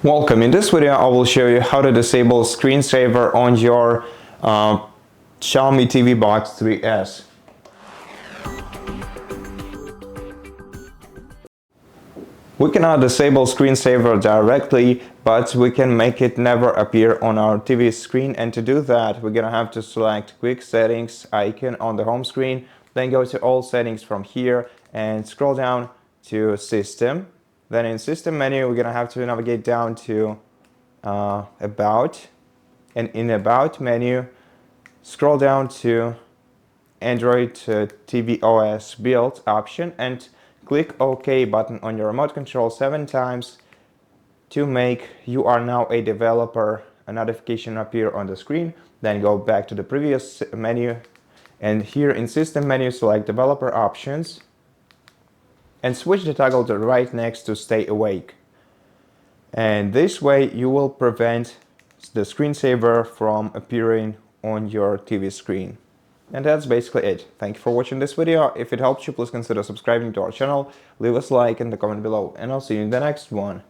Welcome. In this video I will show you how to disable screensaver on your XIAOMI TV Box 3S. We cannot disable screensaver directly, but we can make it never appear on our TV screen, and to do that we're gonna have to select quick settings icon on the home screen, then go to all settings from here and scroll down to system. Then in system menu we're gonna have to navigate down to about, and in about menu scroll down to Android TV OS build option and click OK button on your remote control 7 times to make "you are now a developer" a notification appear on the screen. Then go back to the previous menu, and here in system menu select developer options and switch the toggle to right next to stay awake. And this way you will prevent the screensaver from appearing on your TV screen. And that's basically it. Thank you for watching this video. If it helped you, please consider subscribing to our channel, leave us a like in the comment below, and I'll see you in the next one.